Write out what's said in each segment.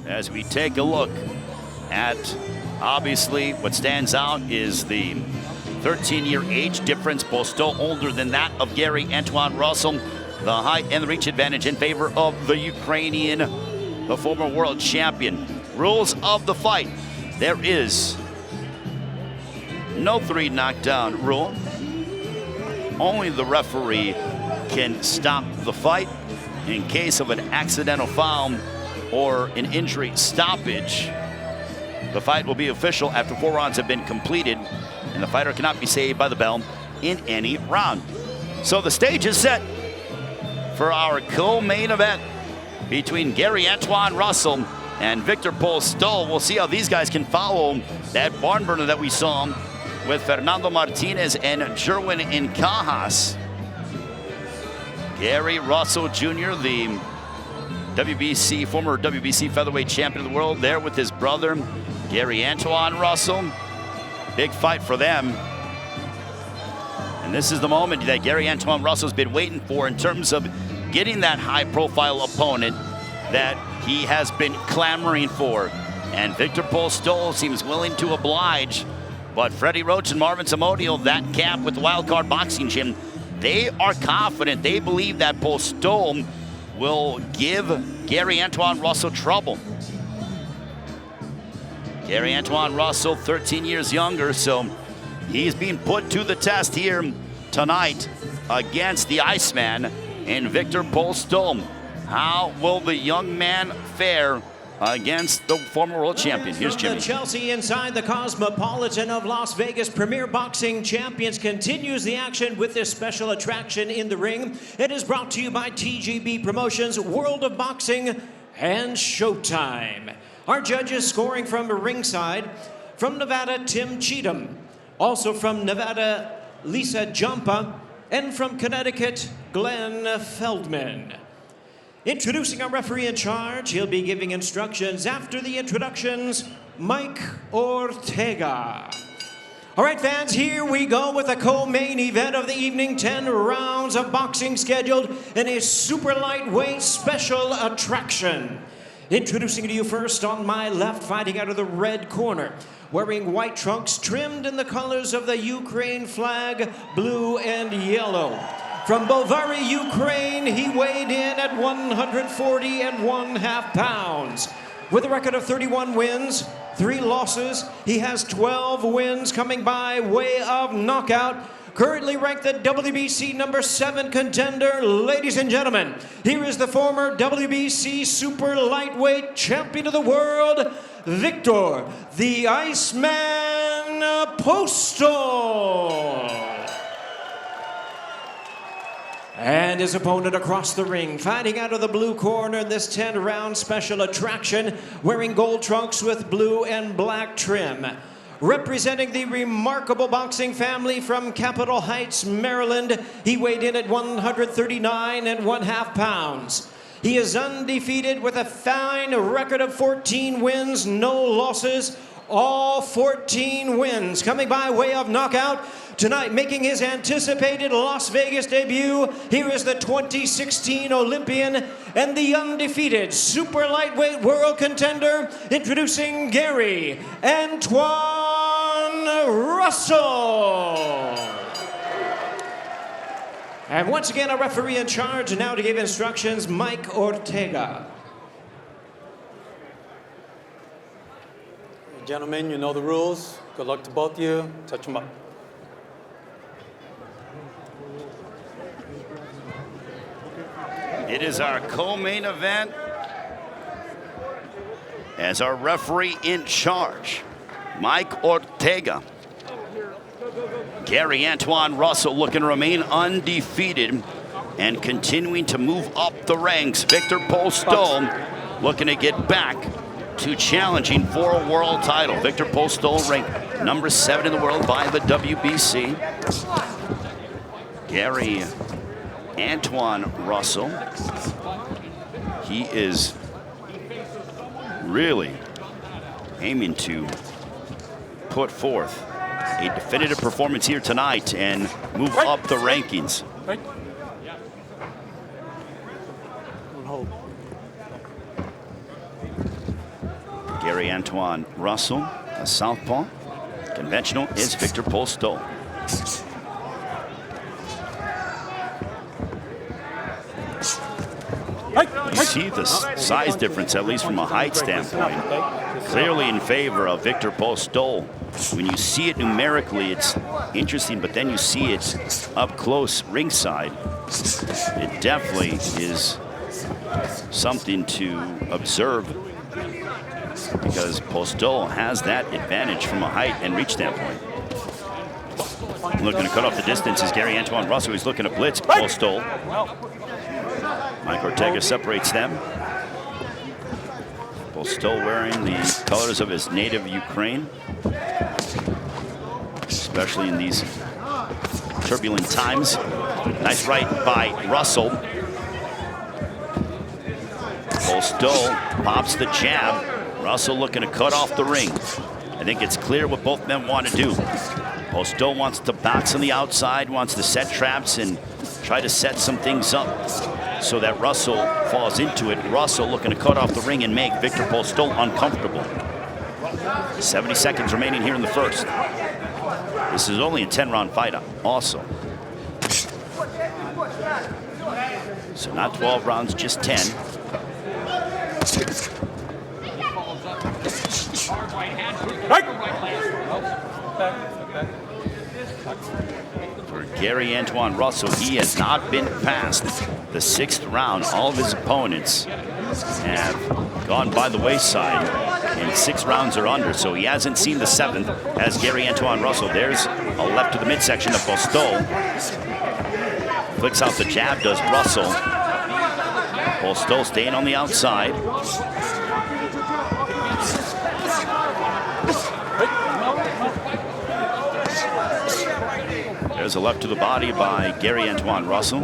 as we take a look at, obviously, what stands out is the 13-year age difference. Postol older than that of Antuanne Russell. The height and the reach advantage in favor of the Ukrainian, the former world champion. Rules of the fight. There is no 3 knockdown rule. Only the referee can stop the fight in case of an accidental foul or an injury stoppage. The fight will be official after 4 rounds have been completed, and the fighter cannot be saved by the bell in any round. So the stage is set for our co-main event between Antuanne Russell and Viktor Postol. We'll see how these guys can follow that barn burner that we saw with Fernando Martinez and Jaron Ennis. Gary Russell Jr., the former WBC featherweight champion of the world, there with his brother, Antuanne Russell. Big fight for them. And this is the moment that Antuanne Russell's been waiting for in terms of getting that high-profile opponent that he has been clamoring for. And Viktor Postol seems willing to oblige. But Freddie Roach and Marvin Zamudio, that camp with the Wildcard Boxing Gym, they are confident. They believe that Postol will give Antuanne Russell trouble. Antuanne Russell, 13 years younger, so he's being put to the test here tonight against the Iceman and Viktor Postol. How will the young man fare against the former world champion? Here's Jimmy. From the Chelsea inside the Cosmopolitan of Las Vegas, Premier Boxing Champions continues the action with this special attraction in the ring. It is brought to you by TGB Promotions, World of Boxing, and Showtime. Our judges scoring from ringside, from Nevada, Tim Cheatham. Also from Nevada, Lisa Jampa. And from Connecticut, Glenn Feldman. Introducing our referee in charge, he'll be giving instructions after the introductions, Mike Ortega. All right, fans, here we go with the co-main event of the evening. 10 rounds of boxing scheduled in a super lightweight special attraction. Introducing to you first on my left, fighting out of the red corner, wearing white trunks trimmed in the colors of the Ukraine flag, blue and yellow. From Bolvari, Ukraine, he weighed in at 140.5 pounds. With a record of 31 wins, 3 losses, he has 12 wins coming by way of knockout. Currently ranked the WBC number 7 contender. Ladies and gentlemen, here is the former WBC super lightweight champion of the world, Viktor the Iceman Postol. And his opponent across the ring, fighting out of the blue corner in this 10-round special attraction, wearing gold trunks with blue and black trim. Representing the remarkable boxing family from Capitol Heights, Maryland, he weighed in at 139.5 pounds. He is undefeated with a fine record of 14 wins, no losses, all 14 wins coming by way of knockout. Tonight, making his anticipated Las Vegas debut, here is the 2016 Olympian and the undefeated super lightweight world contender, introducing Antuanne Russell. And once again, a referee in charge, and now to give instructions, Mike Ortega. Gentlemen, you know the rules. Good luck to both of you. Touch them up. It is our co-main event as our referee in charge, Mike Ortega. Antuanne Russell looking to remain undefeated and continuing to move up the ranks. Viktor Postol looking to get back to challenging for a world title. Viktor Postol ranked number 7 in the world by the WBC. Antuanne Russell, he is really aiming to put forth a definitive performance here tonight and move up the rankings. Gary Antuanne Russell, a southpaw. Conventional is Viktor Postol. You see the size difference, at least from a height standpoint, clearly in favor of Viktor Postol. When you see it numerically, it's interesting, but then you see it up close ringside. It definitely is something to observe, because Postol has that advantage from a height and reach standpoint. Looking to cut off the distance is Gary Antuanne Russell. He's looking to blitz Postol. Mike Ortega separates them. Postol wearing the colors of his native Ukraine, especially in these turbulent times. Nice right by Russell. Postol pops the jab. Russell looking to cut off the ring. I think it's clear what both men want to do. Postol wants to bounce on the outside, wants to set traps and try to set some things up so that Russell falls into it. Russell looking to cut off the ring and make Viktor Postol uncomfortable. 70 seconds remaining here in the first. This is only a 10-round fight also. So not 12 rounds, just 10. For Gary Antuanne Russell, he has not been past the 6th round. All of his opponents have gone by the wayside in 6 rounds or under, so he hasn't seen the 7th as Gary Antuanne Russell. There's a left to the midsection of Postol. Flicks out the jab, does Russell. Postol staying on the outside. There's a left to the body by Gary Antuanne Russell.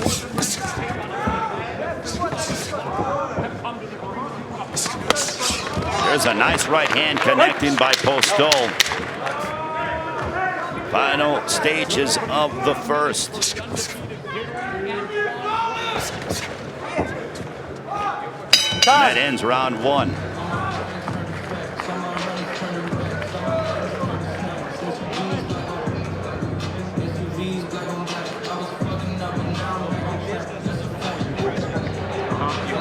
There's a nice right hand connecting by Postol. Final stages of the first. That ends round 1.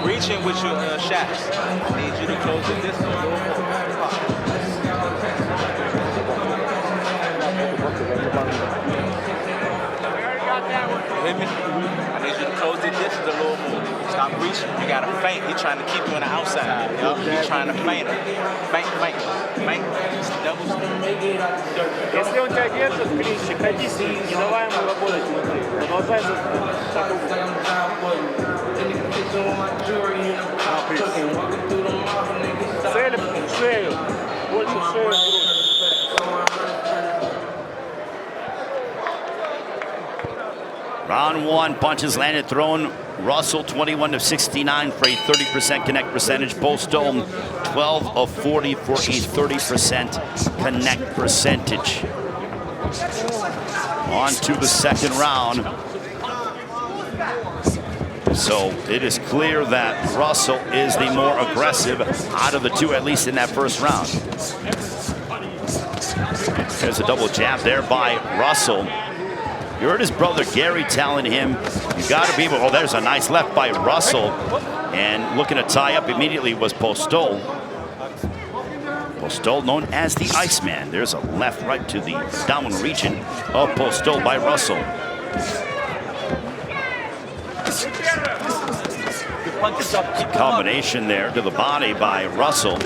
Reaching with your shafts. I need you to close the distance a little more. Hit me? I need you to close the distance a little more. Stop reaching. You gotta feint. He's trying to keep you on the outside. Yup. He's trying to feint him. Feint. Double step. Если он тебя держит, клинчик, катись, не давай ему работать внутри. Продолжай за такую. Цель в шею. Больше в шею, Round 1, punches landed, thrown. Russell 21 of 69 for a 30% connect percentage. Postol 12 of 40 for a 30% connect percentage. On to the second round. So it is clear that Russell is the more aggressive out of the two, at least in that first round. There's a double jab there by Russell. You heard his brother Gary telling him, you got to be able, oh, there's a nice left by Russell. And looking to tie up immediately was Postol. Postol known as the Iceman. There's a left right to the abdominal region of Postol by Russell. Combination there to the body by Russell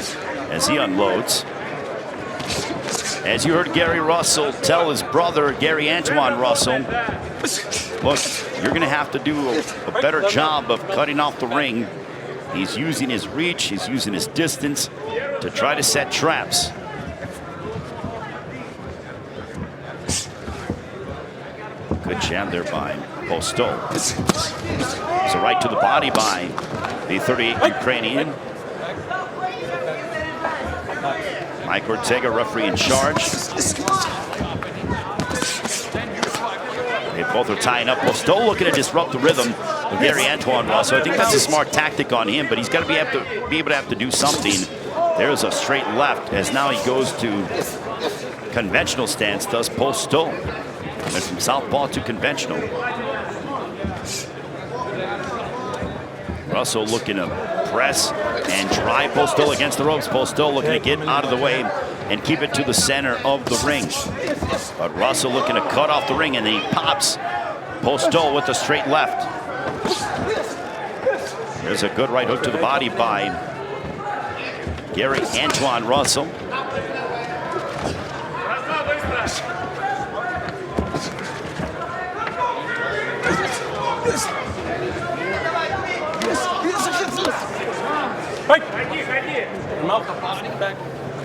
as he unloads. As you heard Gary Russell tell his brother, Gary Antuanne Russell, look, you're going to have to do a better job of cutting off the ring. He's using his reach, he's using his distance to try to set traps. Good jab there by Postol. It's a right to the body by the 38 Ukrainian. Mike Ortega, referee in charge. They both are tying up. Postol looking to disrupt the rhythm of Gary Antuanne Russell. I think that's a smart tactic on him, but he's got to be able to do something There's a straight left as now he goes to conventional stance, does Postol. Went from southpaw to conventional. Russell looking to press and drive Postol against the ropes. Postol looking to get out of the way and keep it to the center of the ring. But Russell looking to cut off the ring, and then he pops Postol with the straight left. There's a good right hook to the body by Gary Antuanne Russell.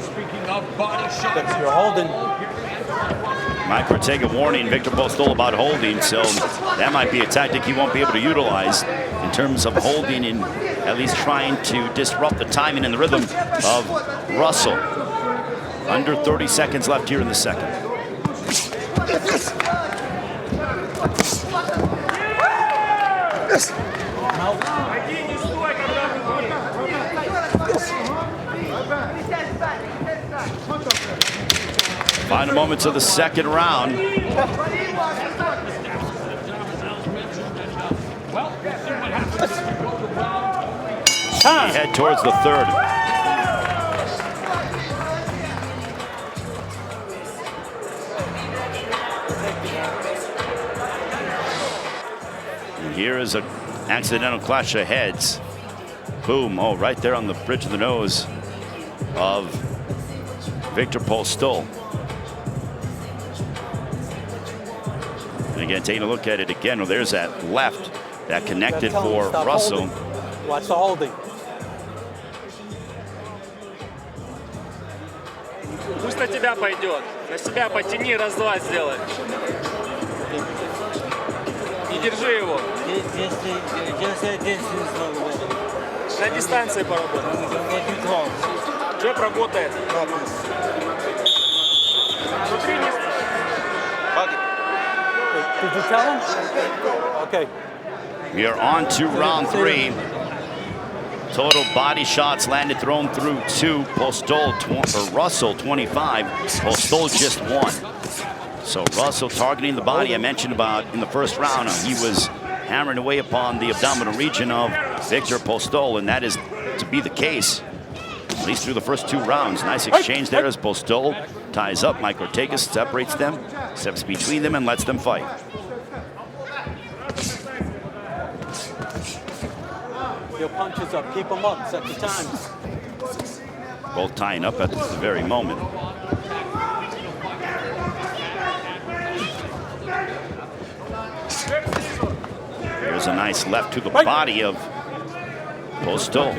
Speaking of body shots, you're holding. Mike Ortega warning Viktor Postol about holding, so that might be a tactic he won't be able to utilize in terms of holding and at least trying to disrupt the timing and the rhythm of Russell. Under 30 seconds left here in the second. Final moments of the second round. We head towards the third. And here is an accidental clash of heads. Boom, oh, right there on the bridge of the nose of Viktor Postol. And again, taking a look at it again, well, there's that left that connected for Russell. Holding. Watch the holding. Пусть на тебя пойдет. На себя потяни, раз-два сделай. Не держи его. На дистанции поработай. Джеб работает. Внутри не... Did you tell him? Okay. We are on to round three. Total body shots landed, thrown through two. Russell 25, Postol just 1. So Russell targeting the body I mentioned about in the first round. He was hammering away upon the abdominal region of Viktor Postol, and that is to be the case, at least through the first 2 rounds. Nice exchange there as Postol ties up. Mike Ortega separates them, steps between them, and lets them fight. Your punches up, keep them up, set the time. Both tying up at the very moment. There's a nice left to the body of Postol.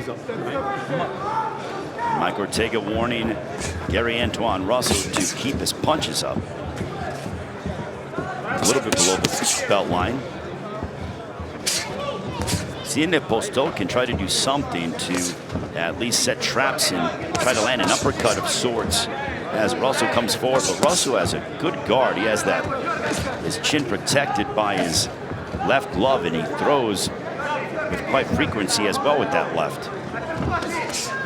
Mike Ortega warning Gary Antuanne Russell to keep his punches up. A little bit below the belt line. Seeing if Postol can try to do something to at least set traps and try to land an uppercut of sorts as Russell comes forward. But Russell has a good guard. He has that his chin protected by his left glove, and he throws with quite frequency as well with that left.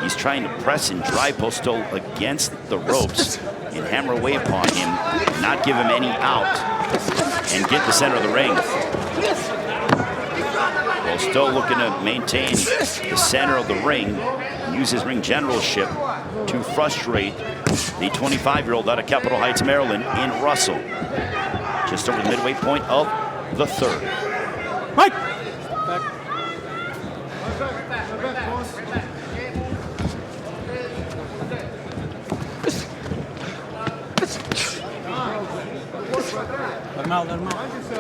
He's trying to press and drive Postol against the ropes and hammer away upon him, not give him any out, and get the center of the ring. Postol looking to maintain the center of the ring, use his ring generalship to frustrate the 25-year-old out of Capitol Heights, Maryland, in Russell. Just over the midway point of the third. Mike!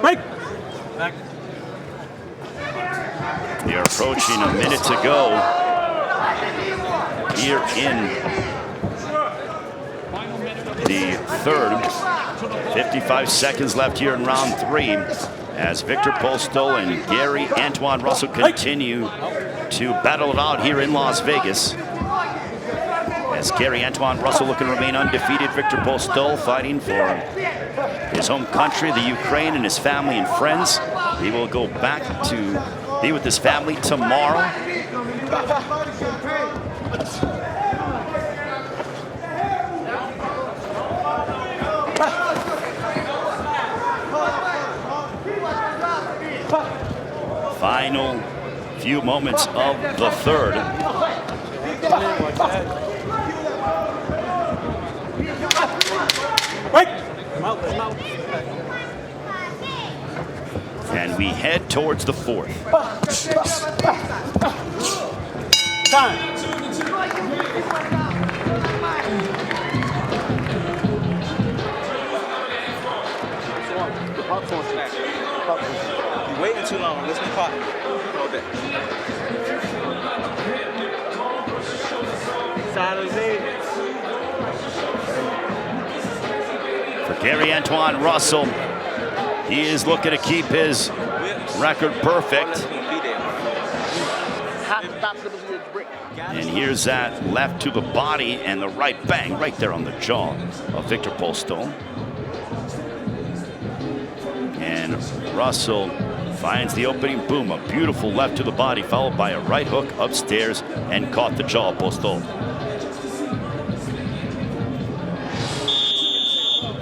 Mike! Back. They're approaching a minute to go here in the third. 55 seconds left here in round 3 as Viktor Postol and Gary Antuanne Russell continue to battle it out here in Las Vegas. As Gary Antuanne Russell looking to remain undefeated, Viktor Postol fighting for his home country, the Ukraine, and his family and friends. He will go back to be with his family tomorrow. final few moments of the third. And we head towards the fourth. Time. You're waiting too long. Listen to pop. Hold that. For Gary Antuanne Russell, he is looking to keep his record perfect. And here's that left to the body and the right bang right there on the jaw of Viktor Postol. And Russell finds the opening boom, a beautiful left to the body, followed by a right hook upstairs and caught the jaw of Postol.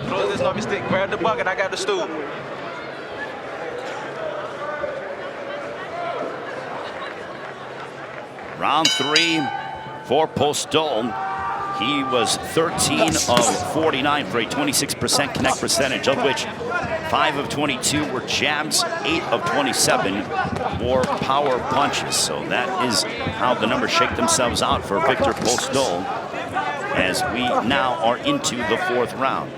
Close this knobbly stick, grab the bucket, I got the stool. Round three for Postol. He was 13 of 49 for a 26% connect percentage, of which 5 of 22 were jabs, 8 of 27 were power punches. So that is how the numbers shake themselves out for Viktor Postol as we now are into the fourth round.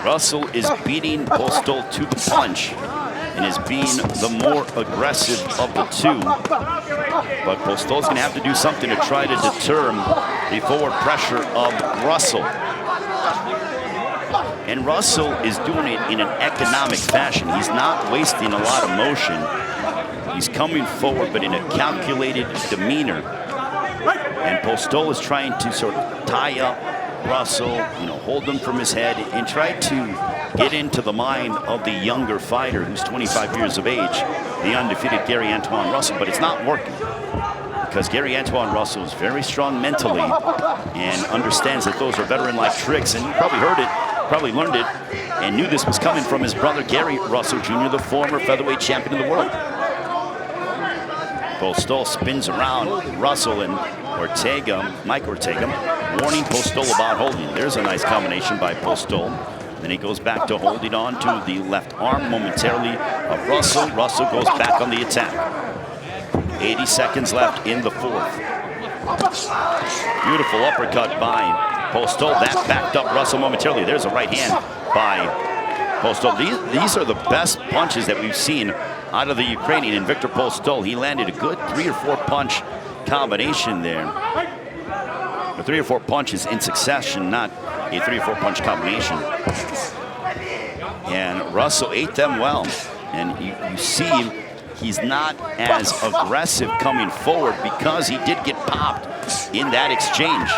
Russell is beating Postol to the punch and is being the more aggressive of the two. But Postol's going to have to do something to try to deter the forward pressure of Russell. And Russell is doing it in an economic fashion. He's not wasting a lot of motion. He's coming forward, but in a calculated demeanor. And Postol is trying to sort of tie up Russell, hold him from his head and try to get into the mind of the younger fighter who's 25 years of age, the undefeated Gary Antuanne Russell. But it's not working because Gary Antuanne Russell is very strong mentally and understands that those are veteran-like tricks. And you probably heard it, probably learned it, and knew this was coming from his brother Gary Russell Jr., the former featherweight champion of the world. Postol spins around Russell and Mike Ortega, warning Postol about holding. There's a nice combination by Postol. Then he goes back to holding on to the left arm momentarily of Russell. Russell goes back on the attack. 80 seconds left in the fourth. Beautiful uppercut by Postol. That backed up Russell momentarily. There's a right hand by Postol. These are the best punches that we've seen out of the Ukrainian in Viktor Postol. He landed a good 3 or 4 punch combination there. 3 or 4 punches in succession, not a 3 or 4 punch combination. And Russell ate them well. And you see he's not as aggressive coming forward because he did get popped in that exchange.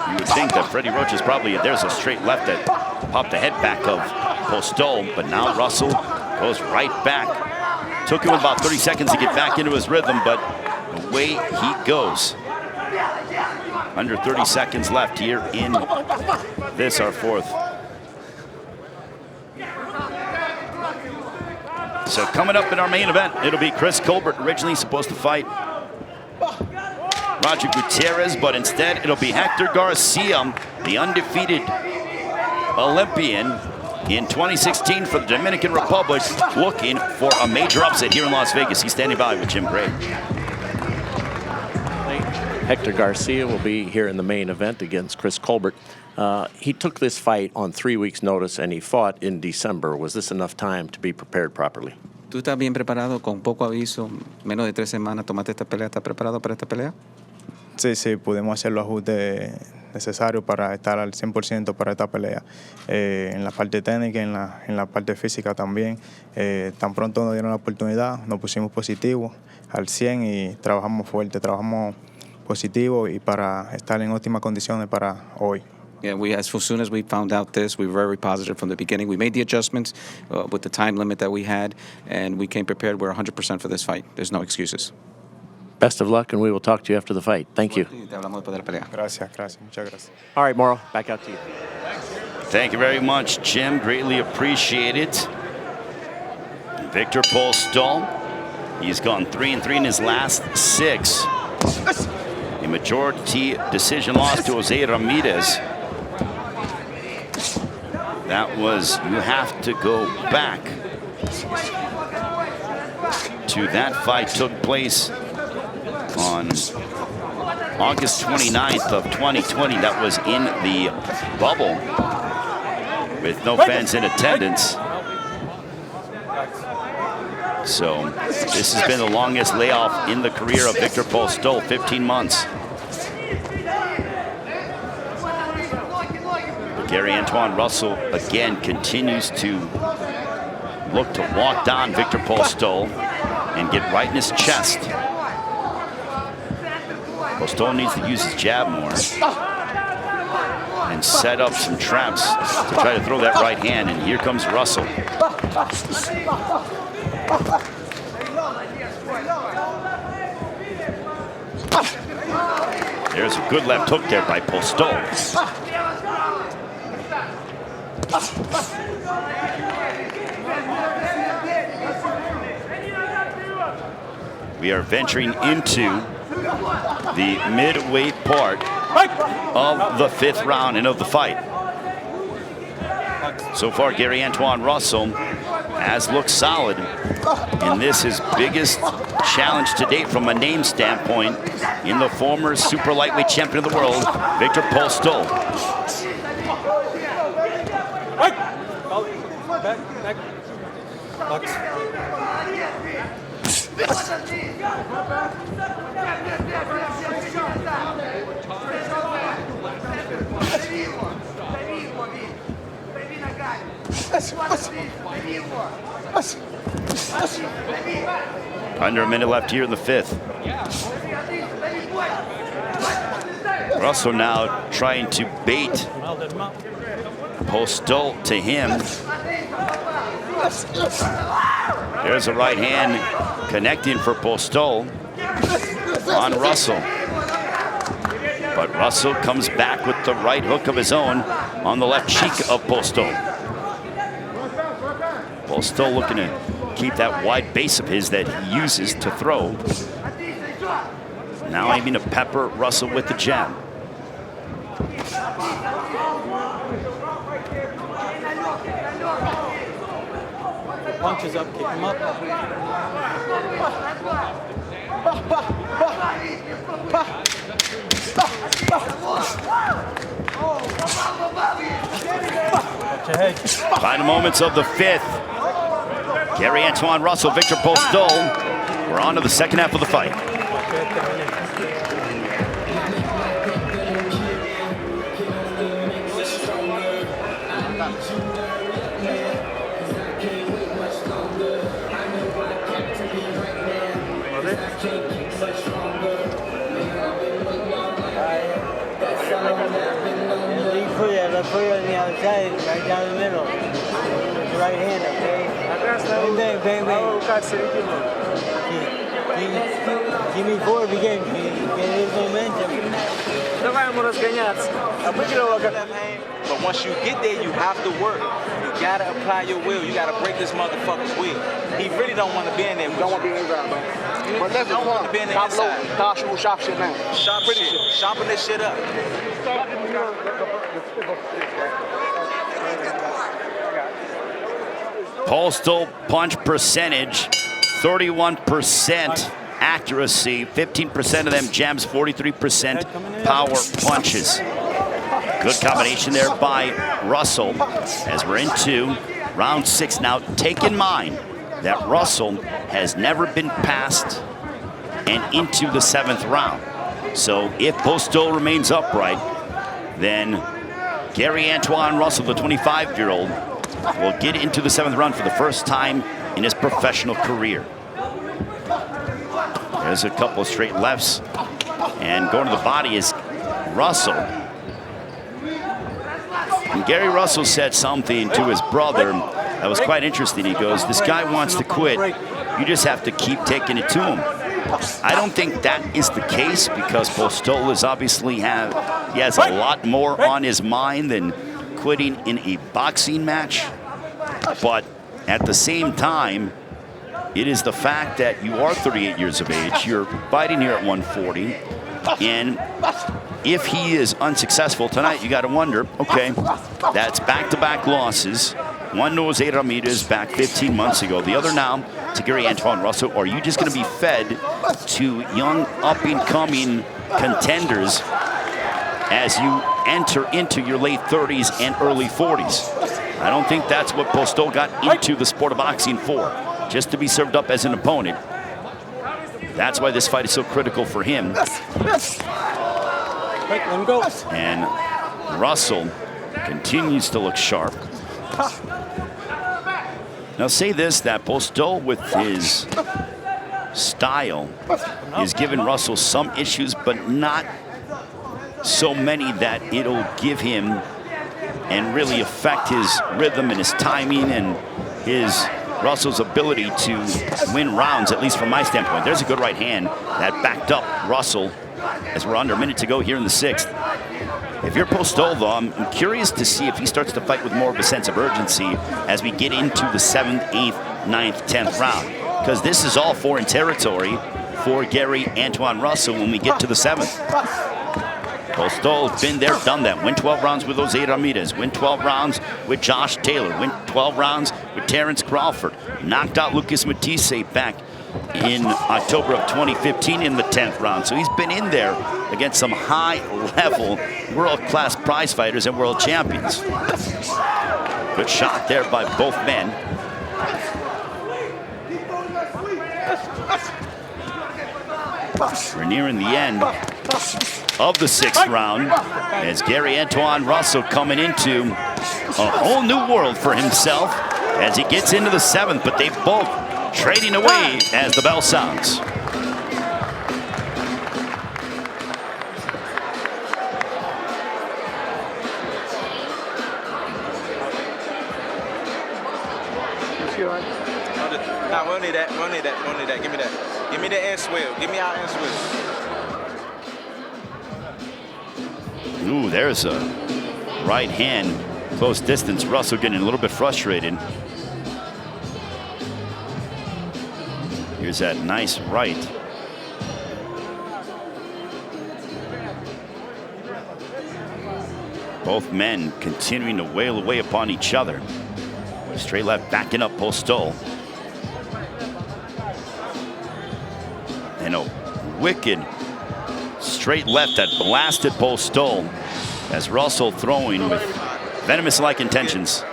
You would think that Freddie Roach is probably, there's a straight left that popped the head back of Postol, but now Russell goes right back. Took him about 30 seconds to get back into his rhythm, but away he goes. Under 30 seconds left here in this, our fourth. So coming up in our main event, it'll be Chris Colbert, originally supposed to fight Roger Gutierrez, but instead it'll be Hector Garcia, the undefeated Olympian in 2016 for the Dominican Republic, looking for a major upset here in Las Vegas. He's standing by with Jim Gray. Hector Garcia will be here in the main event against Chris Colbert. He took this fight on 3 weeks' notice, and he fought in December. Was this enough time to be prepared properly? ¿Tú estás bien preparado con poco aviso, menos de 3 semanas, tomaste esta pelea? ¿Estás preparado para esta pelea? Sí, pudimos hacer los ajustes necesarios para estar al 100% para esta pelea. En la parte técnica, en la parte física también. Tan pronto nos dieron la oportunidad, nos pusimos positivos al 100 y trabajamos fuerte, trabajamos positivo y para estar en óptimas condiciones para hoy. Yeah, as soon as we found out this, we were very positive from the beginning. We made the adjustments with the time limit that we had, and we came prepared. We're 100% for this fight. There's no excuses. Best of luck, and we will talk to you after the fight. Thank you. Gracias, muchas gracias. All right, Morrow, back out to you. Thank you very much, Jim. Greatly appreciated. Viktor Postol. He's gone 3-3 in his last 6. A majority decision loss to Jose Ramirez. That was, you have to go back to that fight. Took place on August 29th of 2020. That was in the bubble with no fans in attendance. So this has been the longest layoff in the career of Viktor Postol, 15 months. But Gary Antuanne Russell again continues to look to walk down Viktor Postol and get right in his chest. Postol needs to use his jab more and set up some traps to try to throw that right hand, and here comes Russell. There's a good left hook there by Postol. We are venturing into the midweight part of the 5th round and of the fight. So far, Gary Antuanne Russell has looked solid, and this is his biggest challenge to date from a name standpoint in the former super lightweight champion of the world, Viktor Postol. Under a minute left here in the 5th. Russell now trying to bait Postol to him. There's a right hand connecting for Postol on Russell. But Russell comes back with the right hook of his own on the left cheek of Postol. Postol looking to keep that wide base of his that he uses to throw. Now aiming to pepper Russell with the jab. Punches up, kick him up. Final moments of the 5th. Gary Antuanne Russell, Viktor Postol. We're on to the second half of the fight. Put it on the outside, right down the middle. Right hand, okay? Bang, bang, bang. Give me 4 again. Get his momentum. But once you get there, you have to work. You gotta apply your will. You gotta break this motherfucker's will. He really don't want to be in there. Don't want to be in there, bro. But that's don't want to be in there inside. Sharpen this shit up. Postol punch percentage, 31% accuracy, 15% of them jabs, 43% power punches. Good combination there by Russell as we're into round 6. Now, take in mind that Russell has never been past and into the 7th round. So if Postol remains upright, then Gary Antuanne Russell, the 25-year-old, will get into the 7th round for the first time in his professional career. There's a couple of straight lefts, and going to the body is Russell. And Gary Russell said something to his brother that was quite interesting. He goes, this guy wants to quit. You just have to keep taking it to him. I don't think that is the case because Postol is obviously he has a lot more on his mind than quitting in a boxing match. But at the same time, it is the fact that you are 38 years of age. You're fighting here at 140. And if he is unsuccessful tonight, you got to wonder, okay, that's back-to-back losses. One to Jose Ramirez back 15 months ago. The other now to Gary Antuanne Russell. Are you just going to be fed to young, up-and-coming contenders as you enter into your late 30s and early 40s? I don't think that's what Postol got into the sport of boxing for, just to be served up as an opponent. That's why this fight is so critical for him. And Russell continues to look sharp. Now say this, that Postol with his style is giving Russell some issues, but not so many that it'll give him and really affect his rhythm and his timing and Russell's ability to win rounds, at least from my standpoint. There's a good right hand that backed up Russell as we're under a minute to go here in the 6th. If you're Postol, though, I'm curious to see if he starts to fight with more of a sense of urgency as we get into the 7th, 8th, 9th, 10th round. Because this is all foreign territory for Gary Antuanne Russell when we get to the 7th. Postol's been there, done that. Win 12 rounds with Jose Ramirez. Win 12 rounds with Josh Taylor. Win 12 rounds with Terrence Crawford. Knocked out Lucas Matisse back in October of 2015 in the 10th round. So he's been in there against some high-level, world-class prize fighters and world champions. Good shot there by both men. We're nearing the end of the 6th round as Gary Antuanne Russell coming into a whole new world for himself as he gets into the 7th, but they both trading away as the bell sounds. Nah, we don't need that. We don't need that. We don't need that. Give me that. Give me the end swivel. Give me our end swivel. Ooh, there's a right hand, close distance. Russell getting a little bit frustrated. Here's that nice right. Both men continuing to wail away upon each other. Straight left backing up Postol. And a wicked straight left that blasted Postol as Russell throwing with venomous-like intentions.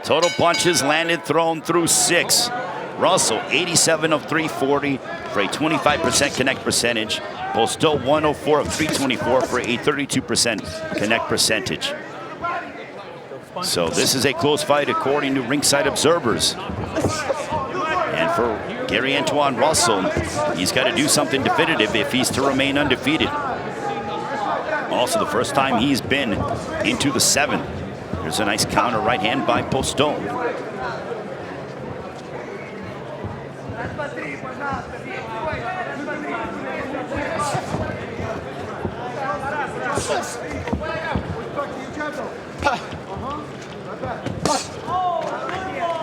Total punches landed, thrown through 6. Russell, 87 of 340 for a 25% connect percentage. Postol, 104 of 324 for a 32% connect percentage. So this is a close fight according to ringside observers. And for Gary Antuanne Russell, he's got to do something definitive if he's to remain undefeated. Also the first time he's been into the 7th. There's a nice counter right hand by Postol.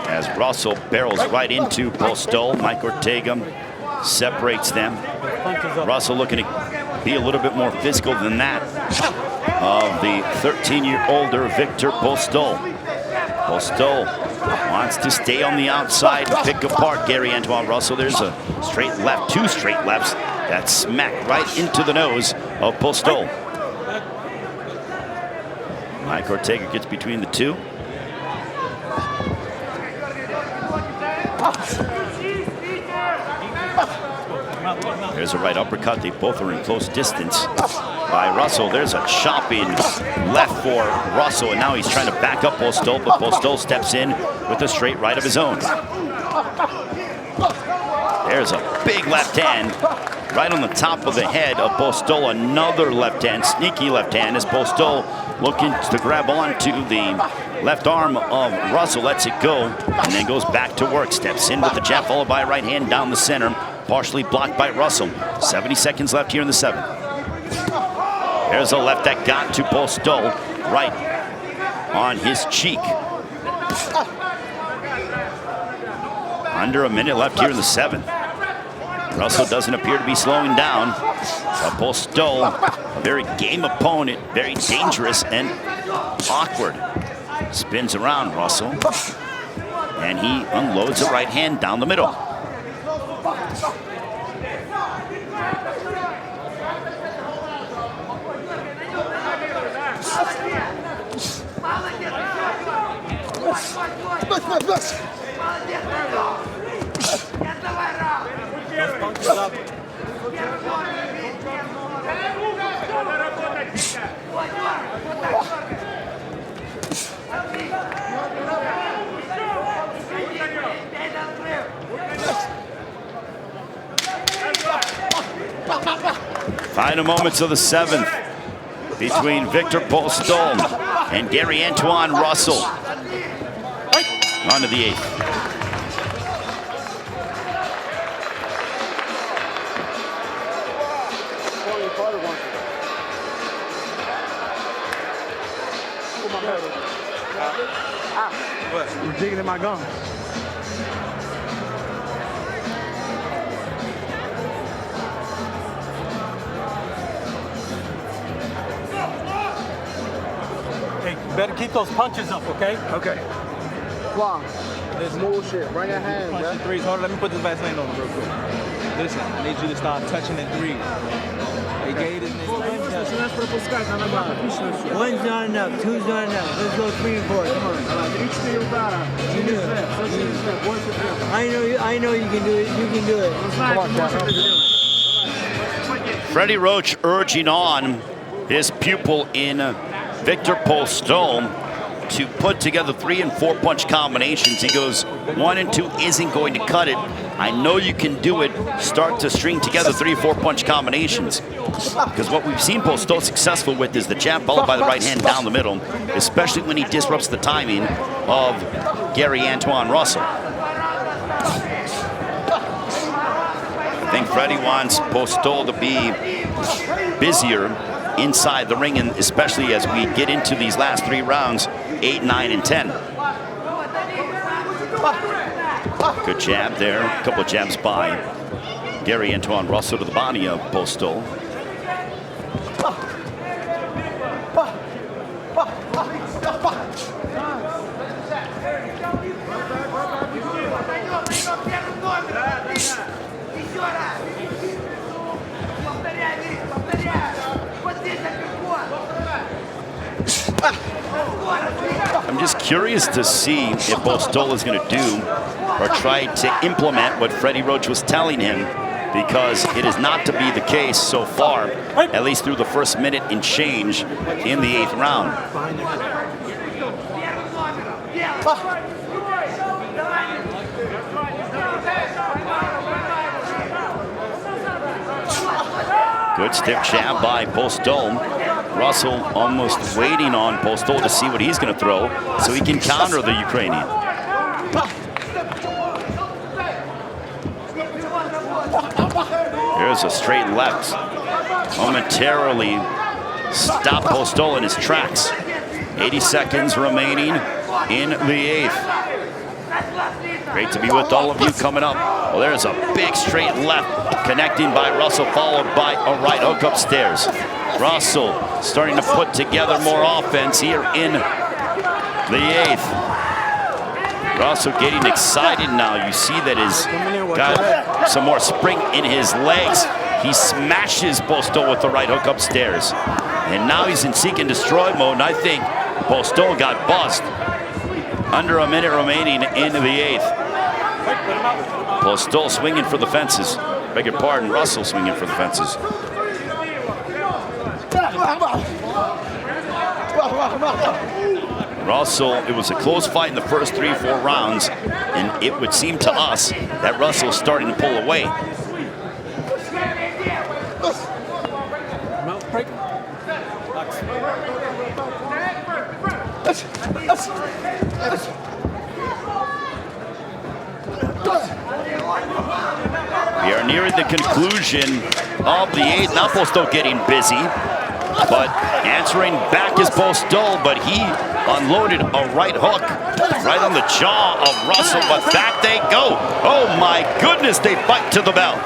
As Russell barrels right into Postol, Mike Ortega separates them. Russell looking to be a little bit more physical than that of the 13-year-older Viktor Postol. Postol wants to stay on the outside and pick apart Gary Antuanne Russell. There's a straight left, 2 straight lefts that smack right into the nose of Postol. Mike Ortega gets between the two. There's a right uppercut. They both are in close distance by Russell. There's a chopping left for Russell, and now he's trying to back up Postol, but Postol steps in with a straight right of his own. There's There's a big left hand right on the top of the head of Postol. Another left hand, sneaky left hand, as Postol looking to grab onto the left arm of Russell, lets it go, and then goes back to work. Steps in with the jab, followed by a right hand down the center, partially blocked by Russell. 70 seconds left here in the 7th. There's a left that got to Postol, right on his cheek. Under a minute left here in the 7th. Russell doesn't appear to be slowing down. But Postol, a very game opponent, very dangerous and awkward. Spins around Russell, and he unloads a right hand down the middle. Final moments of the 7th between Viktor Postol and Antuanne Russell. On to the 8th. You're digging in my gum. Hey, you better keep those punches up, okay? Okay. Wow. This bullshit. Bring your hands, Punching threes. Hold on, let me put this Vaseline on real quick. Listen, I need you to start touching the threes. They gave this nigga. One's not enough, two's not enough. Let's go 3 and 4. Come on. You do it. I know you can do it. You can do it. Come on, Freddie Roach urging on his pupil in Viktor Postol to put together 3 and 4 punch combinations. He goes, 1 and 2 isn't going to cut it. I know you can do it. Start to string together 3 or 4 punch combinations. Because what we've seen Postol successful with is the jab followed by the right hand down the middle, especially when he disrupts the timing of Antuanne Russell. I think Freddie wants Postol to be busier inside the ring, and especially as we get into these last 3 rounds, 8, 9, and 10. Good jab there, a couple of jabs by Antuanne Russell to the body of Postol. I'm just curious to see if Postol is going to do or try to implement what Freddie Roach was telling him, because it is not to be the case so far, at least through the first minute and change in the 8th round. Good stiff jab by Postol. Russell almost waiting on Postol to see what he's going to throw so he can counter the Ukrainian. Here's a straight left. Momentarily stop Postol in his tracks. 80 seconds remaining in the 8th. Great to be with all of you coming up. Well, there's a big straight left connecting by Russell, followed by a right hook upstairs. Russell starting to put together more offense here in the 8th. Russell getting excited now. You see that he's got some more spring in his legs. He smashes Postol with the right hook upstairs. And now he's in seek and destroy mode, and I think Postol got buzzed. Under a minute remaining in the 8th. Postol swinging for the fences. Beg your pardon, Russell swinging for the fences. Russell, it was a close fight in the first 3 or 4 rounds. And it would seem to us that Russell's starting to pull away. We are nearing the conclusion of the 8th. Now Postol getting busy, but answering back is Postol, but he unloaded a right hook right on the jaw of Russell, but back they go. Oh my goodness, they fight to the bell.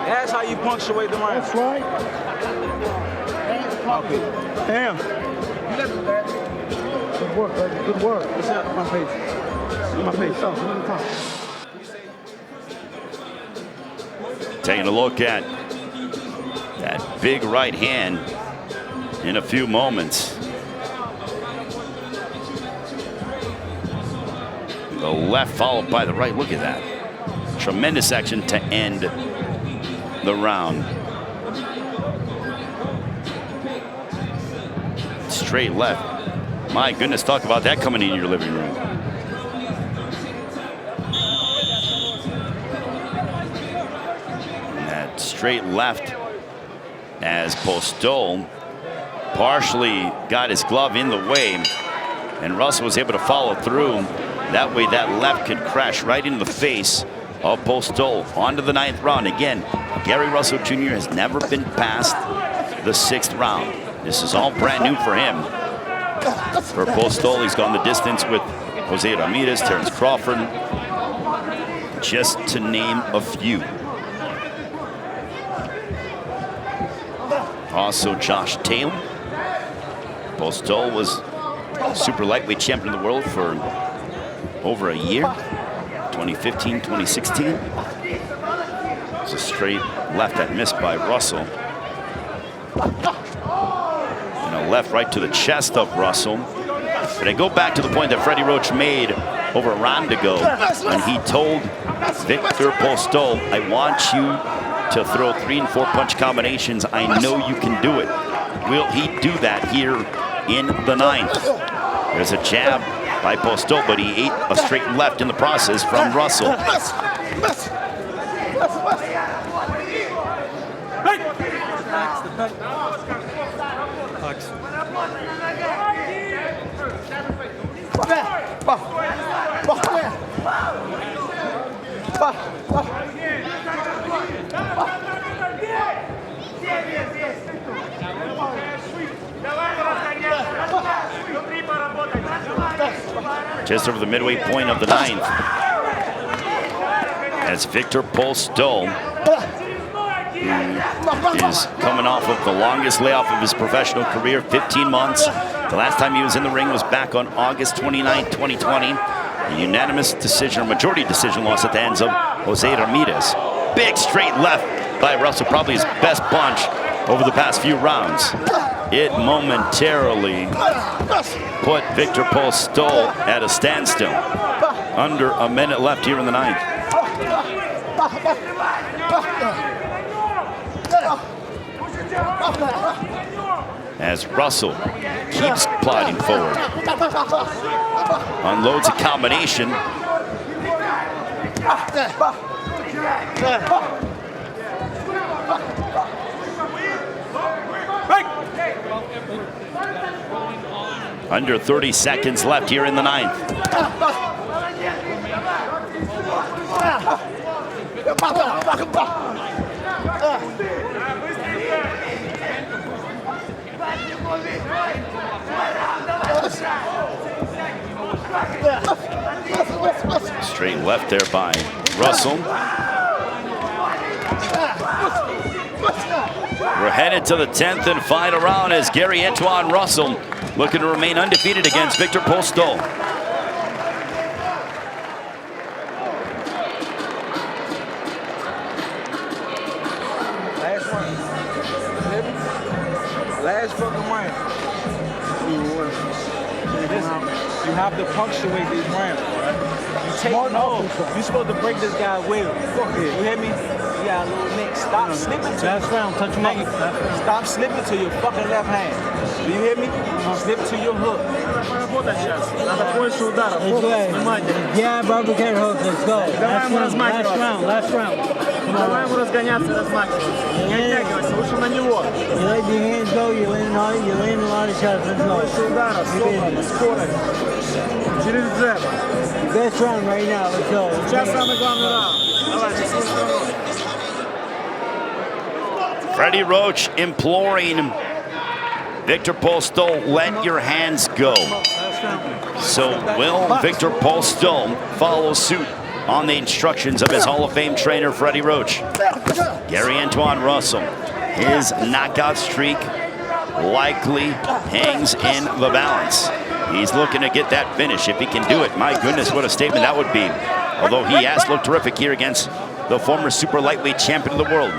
That's how you punctuate the round. That's right. Okay. Damn. Good work, baby. Good work. What's up? My face. My face. Oh, let me talk. Taking a look at that big right hand in a few moments. The left followed by the right. Look at that. Tremendous action to end the round. Straight left. My goodness, talk about that coming in your living room. And that straight left as Postol partially got his glove in the way, and Russell was able to follow through. That way that left could crash right into the face of Postol. On to the 9th round. Again, Gary Russell Jr. has never been past the 6th round. This is all brand new for him. For Postol, he's gone the distance with Jose Ramirez, Terrence Crawford, just to name a few. Also Josh Taylor. Postol was super lightweight champion of the world for over a year, 2015, 2016. It's a straight left that missed by Russell. And a left right to the chest of Russell. But I go back to the point that Freddie Roach made over a round ago when he told Viktor Postol, I want you to throw 3 and 4 punch combinations. I know you can do it. Will he do that here in the 9th? There's a jab by Postol, but he ate a straight left in the process from Russell. Just over the midway point of the 9th, as Viktor Postol, who is coming off of the longest layoff of his professional career, 15 months. The last time he was in the ring was back on August 29, 2020. A unanimous decision, or majority decision loss at the hands of Jose Ramirez. Big straight left by Russell, probably his best punch over the past few rounds. It momentarily put Viktor Postol at a standstill. Under a minute left here in the 9th. As Russell keeps plodding forward. Unloads a combination. Under 30 seconds left here in the 9th. Straight left there by Russell. We're headed to the 10th and final round as Gary Antuanne Russell looking to remain undefeated against Viktor Postol. Last round. Last fucking round. Listen, you have to punctuate these rounds. You take you're supposed to break this guy's will. You hear me? You got a little neck. Stop slipping to Last round, touch him up. Stop slipping to your fucking left hand. Do you hear me? Slip to your hook. Работать сейчас. Надо больше ударов. Фокус, внимательно. Jab, uppercut, hook. Let's go. Давай ему размахиваться. Last round. Давай ему разгоняться, размахиваться. Не оттягивайся, лучше на него. You let your hands go, you land a lot of shots. Let's go. Больше ударов, скорость. Через джеб. Best round right now. Let's go. Сейчас самый главный раунд. Давай, Freddie Roach imploring Viktor Postol, let your hands go. So will Viktor Postol follow suit on the instructions of his Hall of Fame trainer, Freddie Roach? Gary Antuanne Russell, his knockout streak likely hangs in the balance. He's looking to get that finish if he can do it. My goodness, what a statement that would be. Although he has looked terrific here against the former super lightweight champion of the world.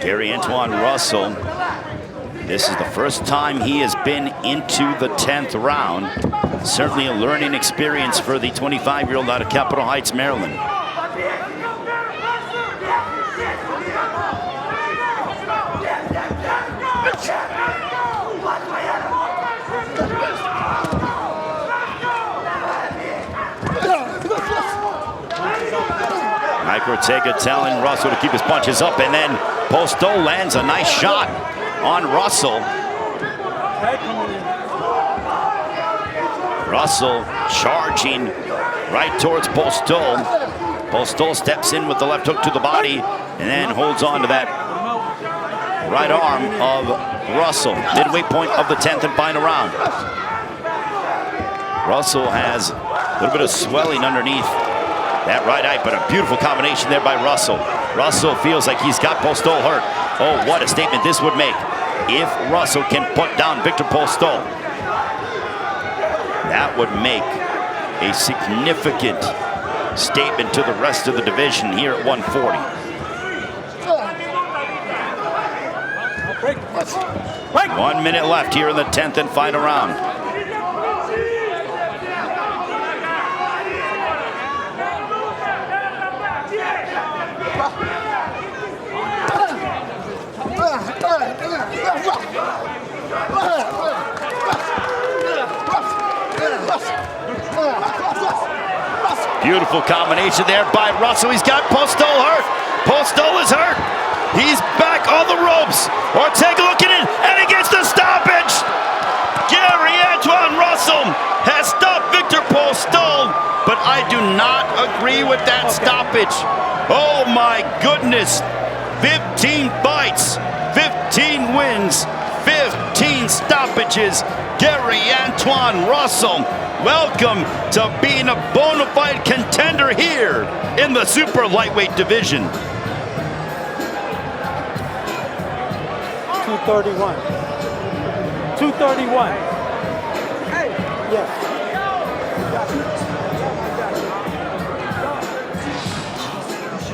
Gary Antuanne Russell, this is the first time he has been into the 10th round. Certainly a learning experience for the 25-year-old out of Capitol Heights, Maryland. Mike Ortega telling Russell to keep his punches up, and then Postol lands a nice shot on Russell. Russell charging right towards Postol. Postol steps in with the left hook to the body and then holds on to that right arm of Russell. Midway point of the 10th and final round. Russell has a little bit of swelling underneath that right eye, but a beautiful combination there by Russell. Russell feels like he's got Postol hurt. Oh, what a statement this would make if Russell can put down Viktor Postol. That would make a significant statement to the rest of the division here at 140. 1 minute left here in the 10th and final round. Beautiful combination there by Russell. He's got Postol hurt. Postol is hurt. He's back on the ropes. Ortega looking in, and he gets the stoppage. Gary Antuanne Russell has stopped Viktor Postol, but I do not agree with that stoppage. Oh my goodness. 15 fights, 15 wins, 15 stoppages. Gary Antuanne Russell, welcome to being a bona fide contender here in the super lightweight division. 231. 231. Yes.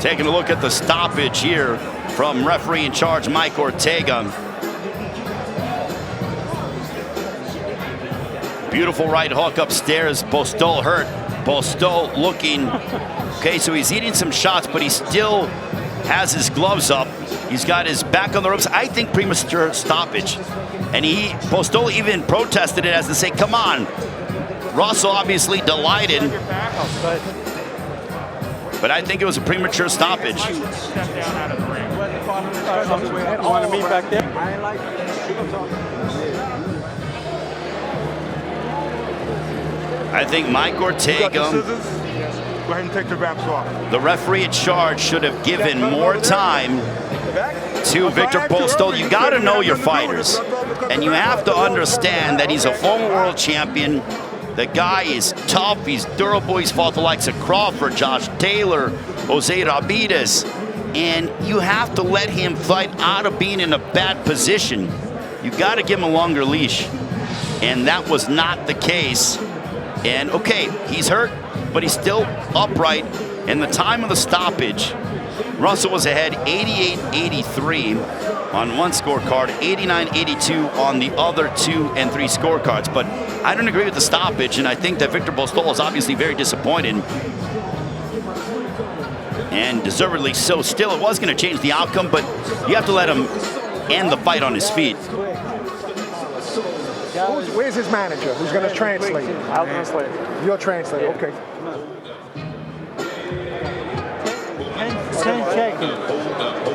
Taking a look at the stoppage here from referee in charge Mike Ortega. Beautiful right hook upstairs. Postol hurt. Postol looking okay, so he's eating some shots, but he still has his gloves up. He's got his back on the ropes. I think premature stoppage. And Postol even protested it as to say, come on. Russell obviously delighted. But I think it was a premature stoppage. Want to meet back there? I think Mike Ortega, Go ahead and take the wraps off. the referee in charge, should have given more time to Viktor Postol. You got to know your fighters, and you have to understand that he's a former world champion. The guy is tough, he's durable, he's fought the likes of Crawford, Josh Taylor, Jose Ramirez, and you have to let him fight out of being in a bad position. You got to give him a longer leash, and that was not the case. And okay, he's hurt, but he's still upright. In the time of the stoppage, Russell was ahead 88-83 on one scorecard, 89-82 on the other 2 and 3 scorecards. But I don't agree with the stoppage, and I think that Viktor Postol is obviously very disappointed. And deservedly so. Still, it was going to change the outcome, but you have to let him end the fight on his feet. Where's his manager? Who's going to translate? I'll translate. You'll translate, okay. 10 seconds.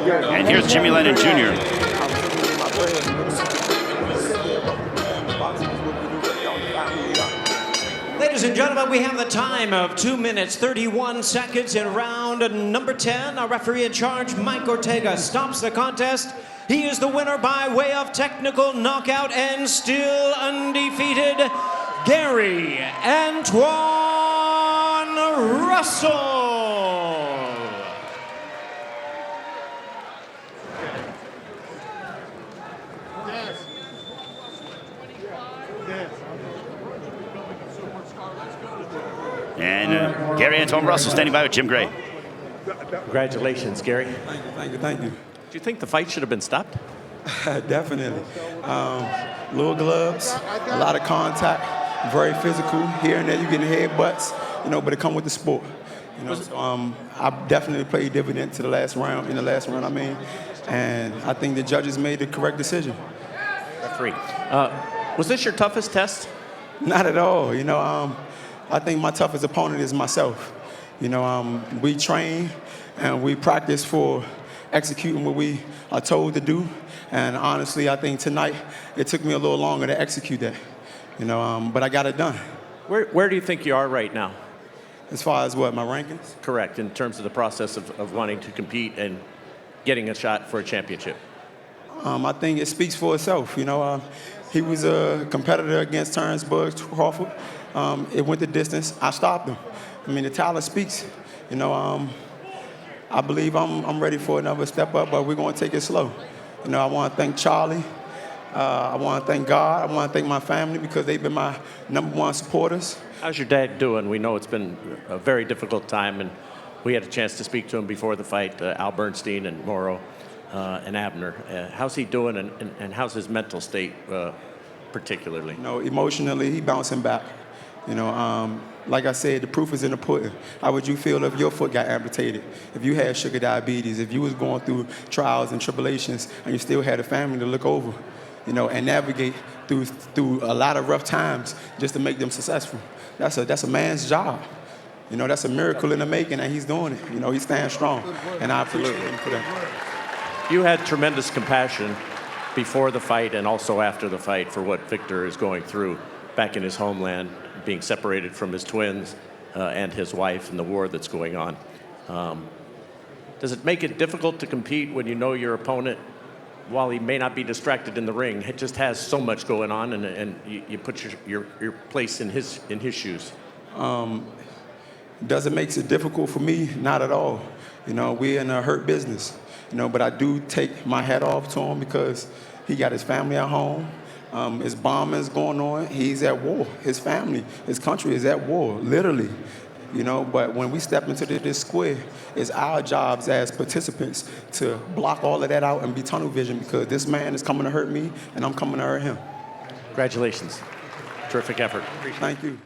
And here's Jimmy Lennon Jr. Ladies and gentlemen, we have the time of 2 minutes, 31 seconds in round number 10. Our referee in charge, Mike Ortega, stops the contest. He is the winner by way of technical knockout and still undefeated, Gary Antuanne Russell. And Gary Antuanne Russell standing by with Jim Gray. Congratulations, Gary. Thank you, thank you. Do you think the fight should have been stopped? Definitely. Little gloves, a lot of contact, very physical. Here and there you getting headbutts, you know, but it come with the sport. You know, so, I definitely played dividend to the last round, I mean, and I think the judges made the correct decision. Referee. Was this your toughest test? Not at all, you know. I think my toughest opponent is myself. You know, we train and we practice for executing what we are told to do. And honestly, I think tonight it took me a little longer to execute that. You know, but I got it done. Where do you think you are right now? As far as what, my rankings? Correct, in terms of the process of wanting to compete and getting a shot for a championship. I think it speaks for itself. You know, he was a competitor against Terrence Crawford. It went the distance. I stopped him. I mean, the talent speaks. You know, I believe I'm ready for another step up, but we're going to take it slow. You know, I want to thank Charlie. I want to thank God. I want to thank my family because they've been my #1 supporters. How's your dad doing? We know it's been a very difficult time, and we had a chance to speak to him before the fight, Al Bernstein and Morrow and Abner. How's he doing, and how's his mental state particularly? You know, emotionally, he bouncing back. You know, like I said, the proof is in the pudding. How would you feel if your foot got amputated? If you had sugar diabetes, if you was going through trials and tribulations and you still had a family to look over, you know, and navigate through a lot of rough times just to make them successful. That's a man's job. You know, that's a miracle in the making, and he's doing it. You know, he's standing strong, and I appreciate him for that. You had tremendous compassion before the fight and also after the fight for what Viktor is going through back in his homeland, being separated from his twins and his wife and the war that's going on. Does it make it difficult to compete when you know your opponent, while he may not be distracted in the ring, it just has so much going on, and you put your place in his shoes? Does it make it difficult for me? Not at all. You know, we're in a hurt business. You know, but I do take my hat off to him because he got his family at home. His bombing is going on. He's at war. His family, his country is at war, literally. You know, but when we step into this square, it's our jobs as participants to block all of that out and be tunnel vision because this man is coming to hurt me and I'm coming to hurt him. Congratulations. Terrific effort. Thank you.